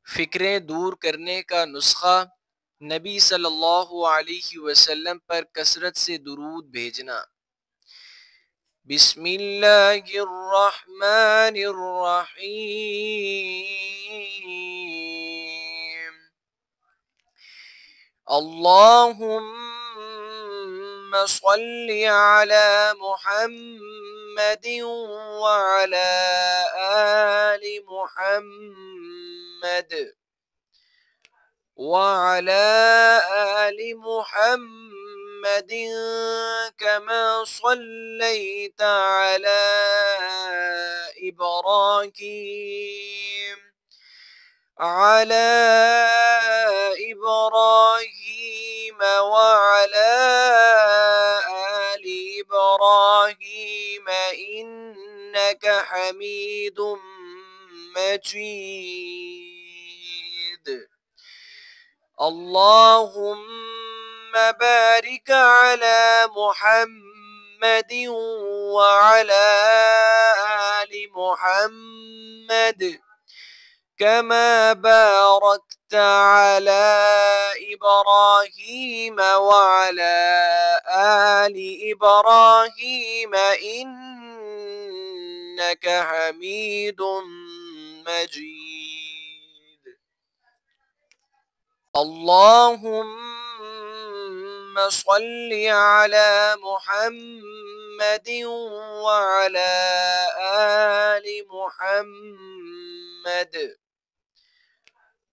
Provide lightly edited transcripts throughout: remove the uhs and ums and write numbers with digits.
फ़िक्रें दूर करने का नुस्ख़ा नबी सल्लल्लाहु अलैहि वसल्लम पर कसरत से दुरूद भेजना। बिस्मिल्लाहिर्रहमानिर्रहीम। अल्लाहुम्मा सल्लि अला मुहम्मदिन व अला आलि मुहम्मद وعلى آل محمد كما صليت على إبراهيم وعلى آل إبراهيم إنك حميد مجيد. اللهم بارك على محمد وعلى آل محمد كما باركت على إبراهيم وعلى آل إبراهيم إنك حميد مجيد. اللهم صل على محمد وعلى آل محمد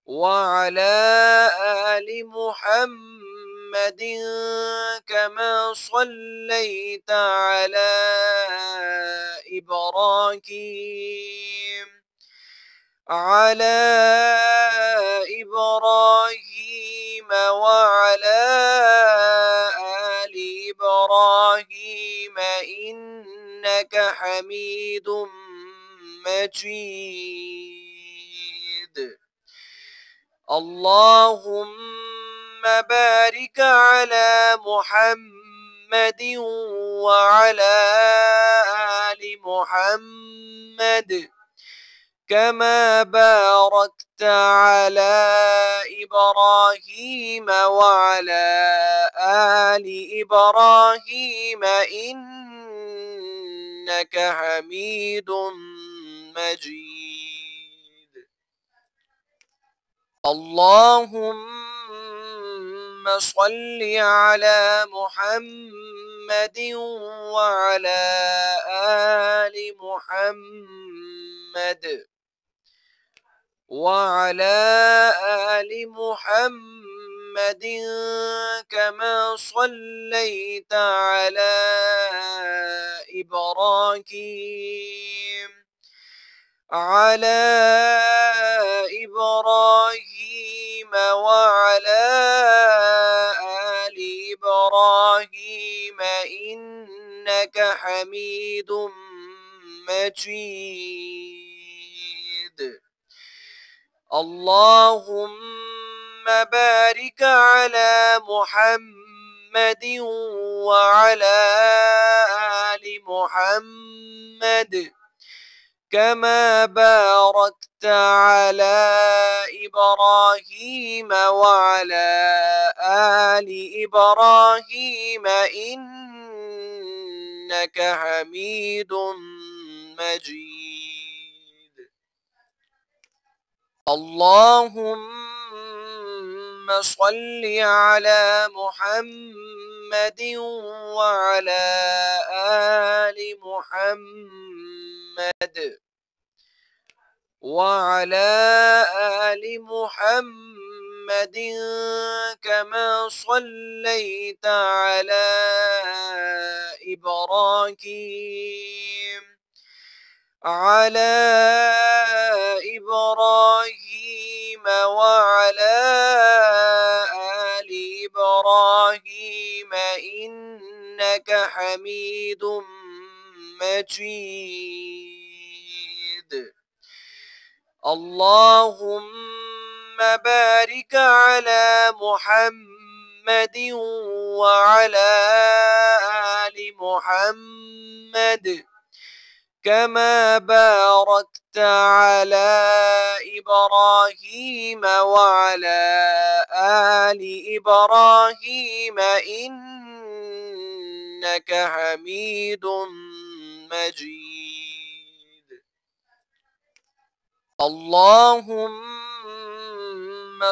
وعلى آل محمد كما صليت على إبراهيم وعلى آل إبراهيم إنك حميد مجيد. اللهم بارك على محمد وعلى آل محمد كما باركت على إبراهيم وعلى آل إبراهيم إنك حميد مجيد. اللهم صل على محمد وعلى آل محمد وعلى آل محمد كما صليت على إبراهيم وعلى آل إبراهيم إنك حميد مجيد. اللهم بارك على محمد وعلى آل محمد كما باركت على إبراهيم وعلى آل إبراهيم إنك حميد مجيد. اللهم صل على محمد وعلى آل محمد وعلى آل محمد كما صليت على إبراهيم وعلى آل إبراهيم إنك حميد مجيد. اللهم بارك على محمد وعلى آل محمد كما باركت على إبراهيم وعلى آل إبراهيم إنك حميد مجيد. اللهم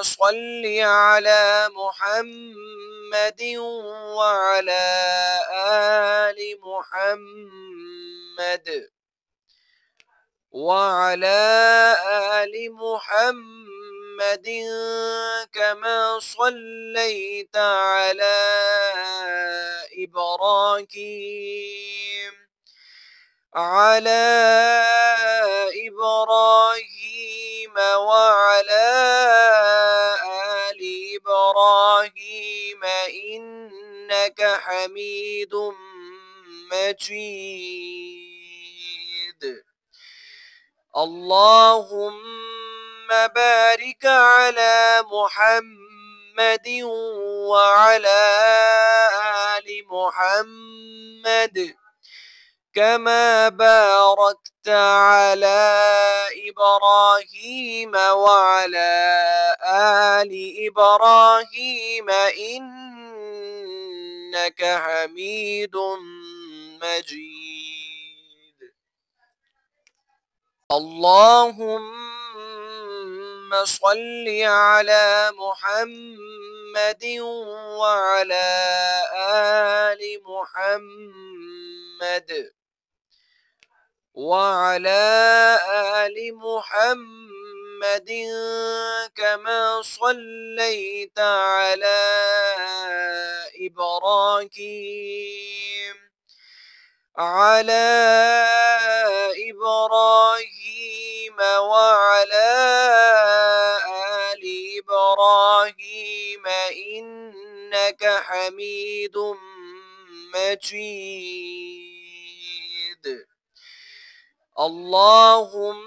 صل على محمد وعلى آل محمد وعلى آل محمد كما صليت على إبراهيم وعلى آل إبراهيم إنك حميد مجيد. اللهم بارك على محمد وعلى آل محمد كما باركت على إبراهيم وعلى آل إبراهيم إنك حميد مجيد. اللهم صل على محمد وعلى آل محمد وعلى آل محمد كما صليت على إبراهيم وعلى آل إبراهيم إنك حميد مجيد. اللهم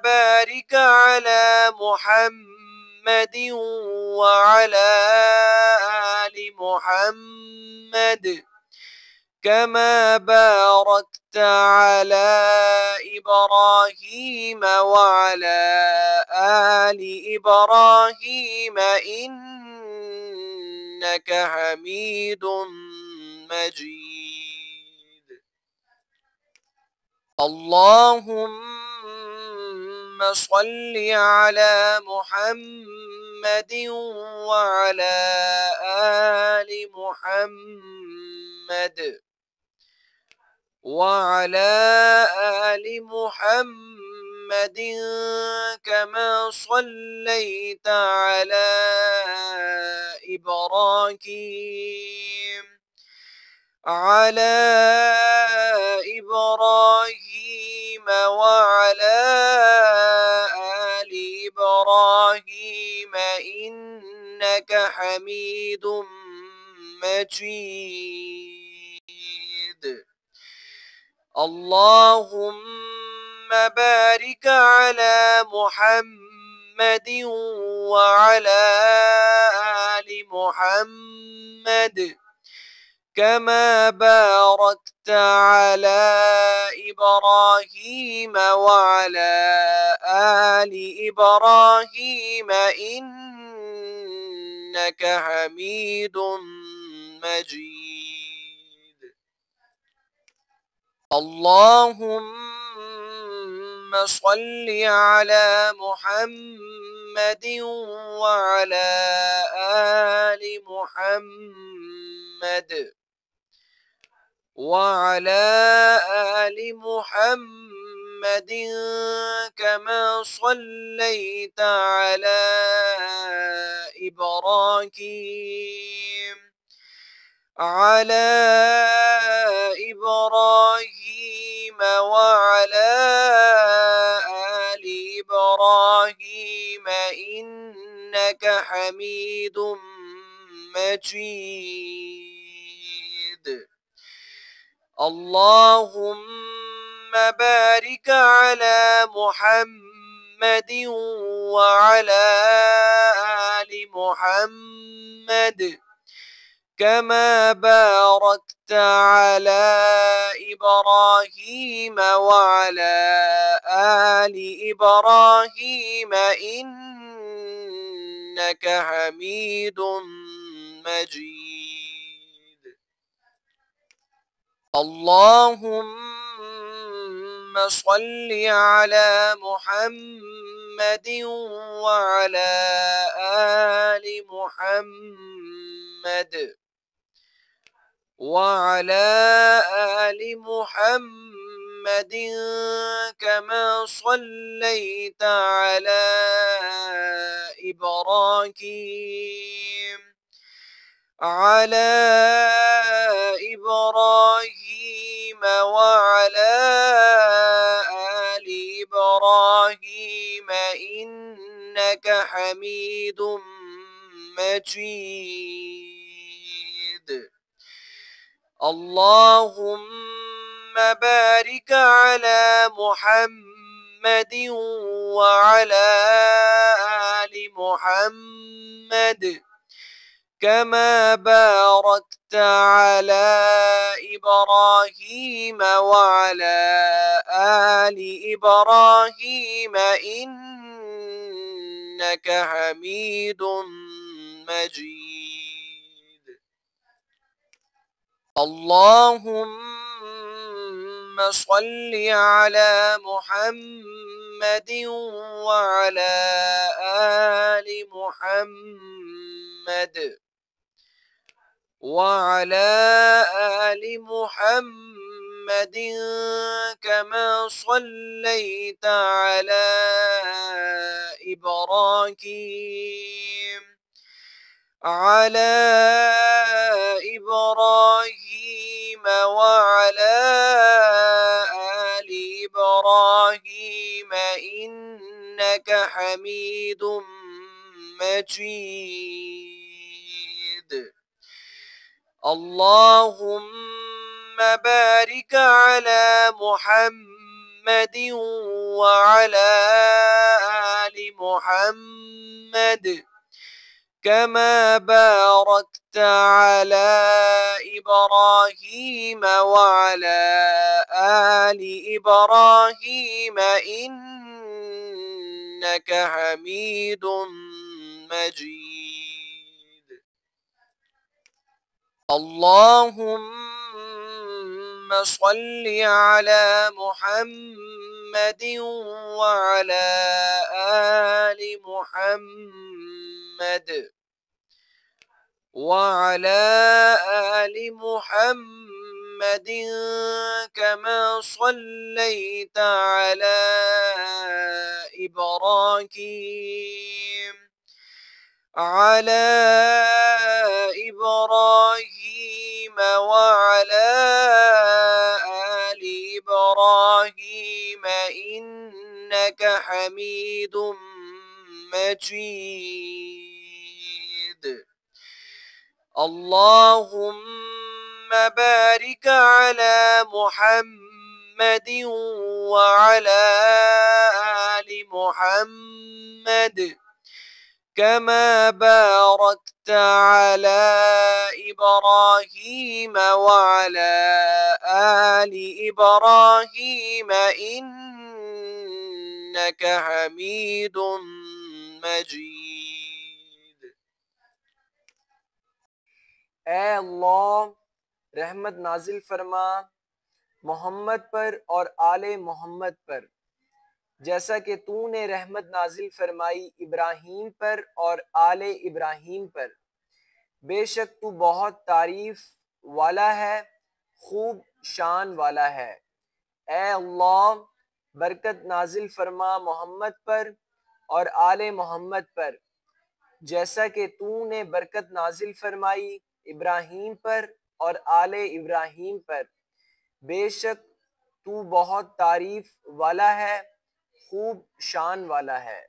بارك على محمد وعلى آل محمد كما باركت على إبراهيم وعلى آل إبراهيم إنك حميد مجيد. اللهم صل على محمد وعلى آل محمد وعلى آل محمد كما صليت على إبراهيم وعلى آل إبراهيم إنك حميد مجيد. اللهم بارك على محمد وعلى آل محمد كما باركت على إبراهيم وعلى آل إبراهيم إنك حميد مجيد. اللهم صل على محمد وعلى آل محمد وعلى آل محمد كما صليت على إبراهيم وعلى آل إبراهيم إنك حميد مجيد. اللهم بارك على محمد وعلى آل محمد كما باركت على إبراهيم وعلى آل إبراهيم إنك حميد مجيد. اللهم صل على محمد وعلى آل محمد وعلى آل محمد كما صليت على إبراهيم وعلى آل إبراهيم إنك حميد مجيد. اللهم بارك على محمد وعلى آل محمد كما باركت على إبراهيم وعلى آل إبراهيم إنك حميد مجيد. اللهم صل على محمد وعلى آل محمد وعلى آل محمد كما صليت على إبراهيم وعلى آل إبراهيم إنك حميد مجيد. اللهم بارك على محمد وعلى آل محمد كما باركت على إبراهيم وعلى آل إبراهيم إنك حميد مجيد. اللهم صل على محمد وعلى آل محمد وعلى آل محمد كما صليت على إبراهيم وعلى آل إبراهيم إنك حميد مجيد. اللهم بارك على محمد وعلى آل محمد كما باركت على إبراهيم وعلى آل إبراهيم إنك حميد مجيد. ऐ अल्लाह रहमत नाजिल फरमा मोहम्मद पर और आले मोहम्मद पर, जैसा कि तूने रहमत नाजिल फरमाई इब्राहीम पर और आले इब्राहीम पर। बेशक तू बहुत तारीफ वाला है, खूब शान वाला है। ऐ अल्लाह बरकत नाजिल फरमा मोहम्मद पर और आले मोहम्मद पर, जैसा कि तूने बरकत नाजिल फरमाई इब्राहीम पर और आले इब्राहीम पर। बेशक तू बहुत तारीफ वाला है, खूब शान वाला है।